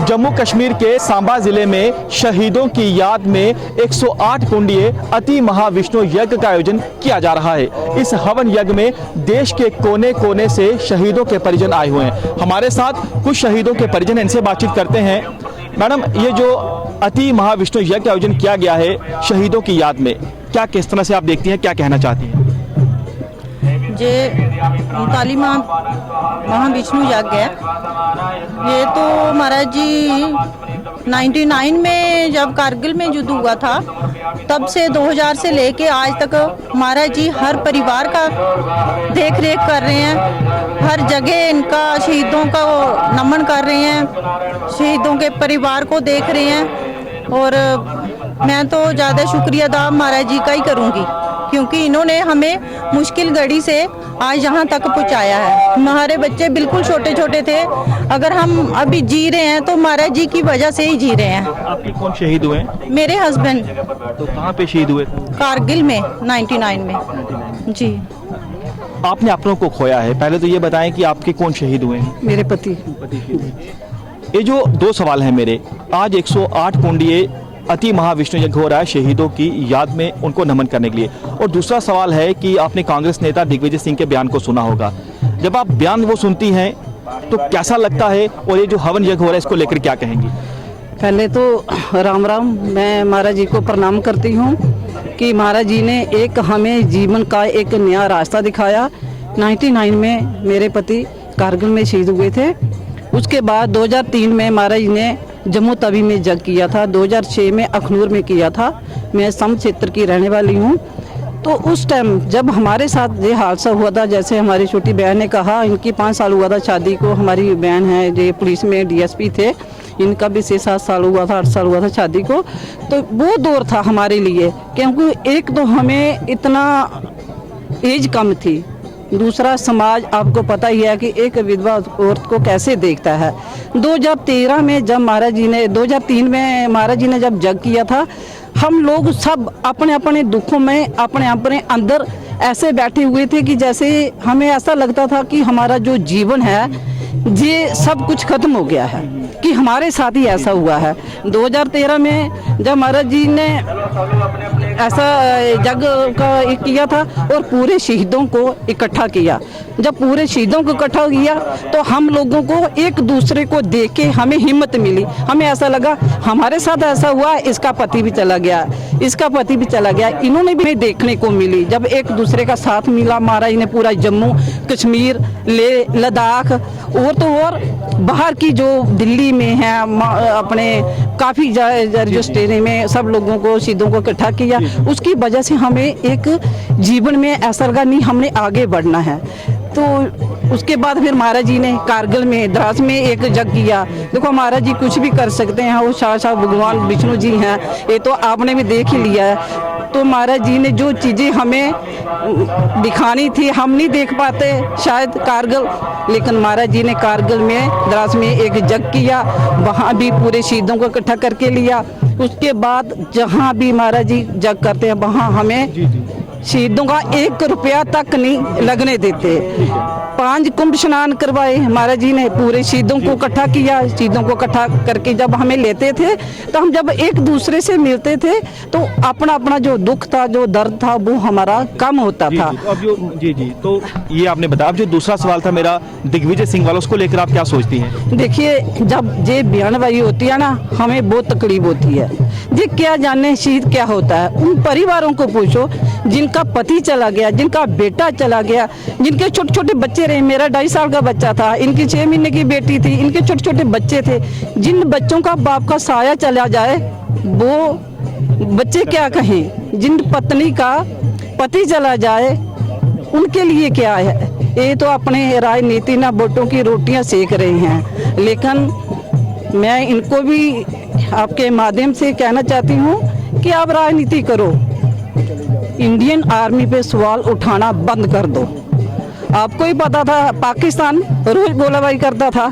जम्मू कश्मीर के सांबा जिले में शहीदों की याद में 108 कुंडीय अति महाविष्णु यज्ञ का आयोजन किया जा रहा है। इस हवन यज्ञ में देश के कोने कोने से शहीदों के परिजन आए हुए हैं। हमारे साथ कुछ शहीदों के परिजन, इनसे बातचीत करते हैं। मैडम, ये जो अति महाविष्णु यज्ञ का आयोजन किया गया है शहीदों की याद में, क्या किस तरह से आप देखती हैं, क्या कहना चाहती हैं? जे 39 महाविष्णु यज्ञ है, ये तो महाराज जी 99 में जब कारगिल में युद्ध हुआ था तब से 2000 से लेके आज तक महाराज जी हर परिवार का देख रेख कर रहे हैं। हर जगह इनका शहीदों का नमन कर रहे हैं, शहीदों के परिवार को देख रहे हैं। और मैं तो ज़्यादा शुक्रिया अदा महाराज जी का ही करूँगी, क्योंकि इन्होंने हमें मुश्किल घड़ी से आज यहाँ तक पहुँचाया है। हमारे बच्चे बिल्कुल छोटे छोटे थे, अगर हम अभी जी रहे हैं तो महाराज जी की वजह से ही जी रहे हैं। आपके कौन शहीद हुए हैं? मेरे हस्बैंड। तो कहाँ पे शहीद हुए? कारगिल में 99 में जी। आपने अपनों को खोया है, पहले तो ये बताएं कि आपके कौन शहीद हुए हैं? मेरे पति। ये जो दो सवाल हैं मेरे, आज 108 कुंडीय अति महाविष्णु यज्ञ हो रहा है शहीदों की याद में, उनको नमन करने के लिए। और दूसरा सवाल है कि आपने कांग्रेस नेता दिग्विजय सिंह के बयान को सुना होगा। जब आप बयान वो सुनती हैं तो कैसा लगता है, और ये जो हवन यज्ञ हो रहा है इसको लेकर क्या कहेंगी? पहले तो राम राम, मैं महाराज जी को प्रणाम करती हूँ कि महाराज जी ने एक हमें जीवन का एक नया रास्ता दिखाया। 99 में मेरे पति कारगिल में शहीद हुए थे। उसके बाद 2003 में महाराज जी ने जम्मू तवी में यज्ञ किया था, 2006 में अखनूर में किया था। मैं सम क्षेत्र की रहने वाली हूँ। तो उस टाइम जब हमारे साथ ये हादसा हुआ था, जैसे हमारी छोटी बहन ने कहा, इनकी 5 साल हुआ था शादी को। हमारी बहन है जो पुलिस में डीएसपी थे, इनका भी 6-7 साल हुआ था, 8 साल हुआ था शादी को। तो वो दौर था हमारे लिए, क्योंकि एक तो हमें इतना एज कम थी, दूसरा समाज आपको पता ही है कि एक विधवा औरत को कैसे देखता है। 2013 में जब महाराज जी ने 2003 में महाराज जी ने जब यज्ञ किया था, हम लोग सब अपने अपने दुखों में अपने अपने अंदर ऐसे बैठे हुए थे कि जैसे हमें ऐसा लगता था कि हमारा जो जीवन है ये सब कुछ खत्म हो गया है, कि हमारे साथ ही ऐसा हुआ है। 2013 में जब महाराज जी ने ऐसा यज्ञ का किया था और पूरे शहीदों को इकट्ठा किया, जब पूरे शहीदों को इकट्ठा किया तो हम लोगों को एक दूसरे को देख के हमें हिम्मत मिली। हमें ऐसा लगा हमारे साथ ऐसा हुआ, इसका पति भी चला गया, इसका पति भी चला गया, इन्होंने भी देखने को मिली। जब एक दूसरे का साथ मिला, महाराज ने पूरा जम्मू कश्मीर ले लद्दाख और तो और बाहर की जो दिल्ली में है अपने काफ़ी जो स्टेट में सब लोगों को शहीदों को इकट्ठा किया। उसकी वजह से हमें एक जीवन में ऐसा लगा नहीं हमने आगे बढ़ना है। तो उसके बाद फिर महाराज जी ने कारगिल में द्रास में एक यज्ञ किया। देखो महाराज जी कुछ भी कर सकते हैं, वो साक्षात भगवान विष्णु जी हैं, ये तो आपने भी देख ही लिया है। तो महाराज जी ने जो चीज़ें हमें दिखानी थी हम नहीं देख पाते शायद कारगिल, लेकिन महाराज जी ने कारगिल में द्रास में एक यज्ञ किया, वहाँ भी पूरे शहीदों को इकट्ठा करके लिया। उसके बाद जहाँ भी महाराज जी यज्ञ करते हैं वहाँ हमें शहीदों का 1 रुपया तक नहीं लगने देते। 5 कुंभ स्नान करवाए महाराज जी ने, पूरे शहीदों को इकट्ठा किया। शहीदों को इकट्ठा करके जब हमें लेते थे तो हम जब एक दूसरे से मिलते थे तो अपना अपना जो दुख था, जो दर्द था, वो हमारा कम होता था। जी, तो ये आपने बताया। अब जो दूसरा सवाल था मेरा दिग्विजय सिंह वाला, उसको लेकर आप क्या सोचती हैं? देखिए, जब ये बयानबाजी होती है ना, हमें बहुत तकलीफ होती है। ये क्या जाने शहीद क्या होता है, उन परिवारों को पूछो जिनका पति चला गया, जिनका बेटा चला गया, जिनके छोटे छोटे बच्चे रहे। मेरा 2.5 साल का बच्चा था, इनकी 6 महीने की बेटी थी, इनके छोटे छोटे बच्चे थे। जिन बच्चों का बाप का साया चला जाए वो बच्चे क्या कहें, जिन पत्नी का पति चला जाए उनके लिए क्या है। ये तो अपने राजनीति ना वोटों की रोटियां सेक रहे हैं। लेकिन मैं इनको भी आपके माध्यम से कहना चाहती हूँ कि आप राजनीति करो, इंडियन आर्मी पे सवाल उठाना बंद कर दो। आपको ही पता था पाकिस्तान रोज गोलाबारी करता था,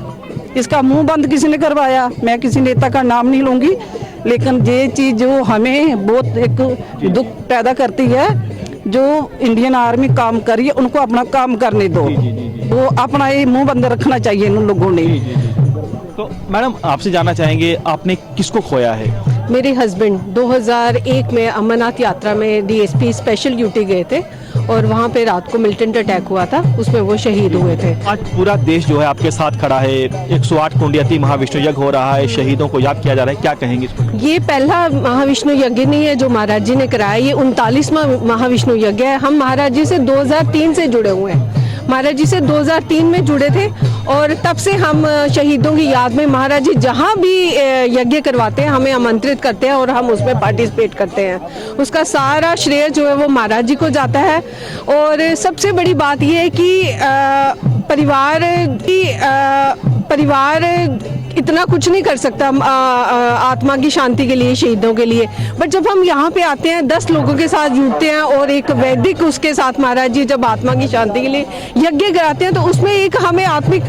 इसका मुंह बंद किसी ने करवाया। मैं किसी नेता का नाम नहीं लूँगी, लेकिन ये चीज़ जो हमें बहुत एक दुख पैदा करती है, जो इंडियन आर्मी काम कर रही है उनको अपना काम करने दो। वो अपना ये मुंह बंद रखना चाहिए इन लोगों ने। तो मैडम आपसे जानना चाहेंगे आपने किसको खोया है? मेरे हस्बैंड 2001 में अमरनाथ यात्रा में डीएसपी स्पेशल ड्यूटी गए थे और वहाँ पे रात को मिलिटेंट अटैक हुआ था, उसमें वो शहीद हुए थे। आज पूरा देश जो है आपके साथ खड़ा है, 108 कुंडी अति महाविष्णु यज्ञ हो रहा है, शहीदों को याद किया जा रहा है, क्या कहेंगे इस पर? ये पहला महाविष्णु यज्ञ नहीं है जो महाराज जी ने कराया, ये 39वां महाविष्णु यज्ञ है। हम महाराज जी से 2003 से जुड़े हुए हैं, महाराज जी से 2003 में जुड़े थे और तब से हम शहीदों की याद में महाराज जी जहाँ भी यज्ञ करवाते हैं हमें आमंत्रित करते हैं और हम उसमें पार्टिसिपेट करते हैं। उसका सारा श्रेय जो है वो महाराज जी को जाता है। और सबसे बड़ी बात ये है कि परिवार इतना कुछ नहीं कर सकता आत्मा की शांति के लिए, शहीदों के लिए, बट जब हम यहाँ पे आते हैं 10 लोगों के साथ जुड़ते हैं और एक वैदिक उसके साथ महाराज जी जब आत्मा की शांति के लिए यज्ञ कराते हैं तो उसमें एक हमें आत्मिक,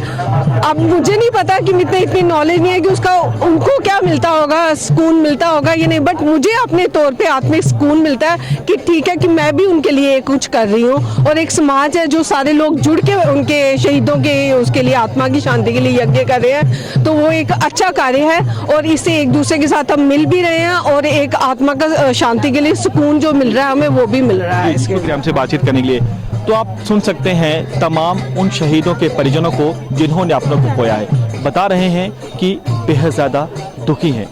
अब मुझे नहीं पता कि इतनी नॉलेज नहीं है कि उसका उनको क्या मिलता होगा, सुकून मिलता होगा ये नहीं, बट मुझे अपने तौर पे आत्मिक सुकून मिलता है कि ठीक है कि मैं भी उनके लिए कुछ कर रही हूँ और एक समाज है जो सारे लोग जुड़ के उनके शहीदों के उसके लिए आत्मा की शांति के लिए यज्ञ कर रहे हैं, तो वो एक अच्छा कार्य है और इससे एक दूसरे के साथ हम मिल भी रहे हैं और एक आत्मा का शांति के लिए सुकून जो मिल रहा है हमें वो भी मिल रहा है। इसके हमसे बातचीत करने के लिए तो आप सुन सकते हैं तमाम उन शहीदों के परिजनों को जिन्होंने अपनों को खोया है, बता रहे हैं कि बेहद ज़्यादा दुखी हैं,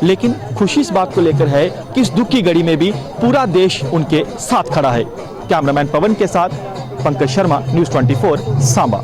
लेकिन खुशी इस बात को लेकर है कि इस दुख की घड़ी में भी पूरा देश उनके साथ खड़ा है। कैमरामैन पवन के साथ पंकज शर्मा, न्यूज़ 24 सांबा।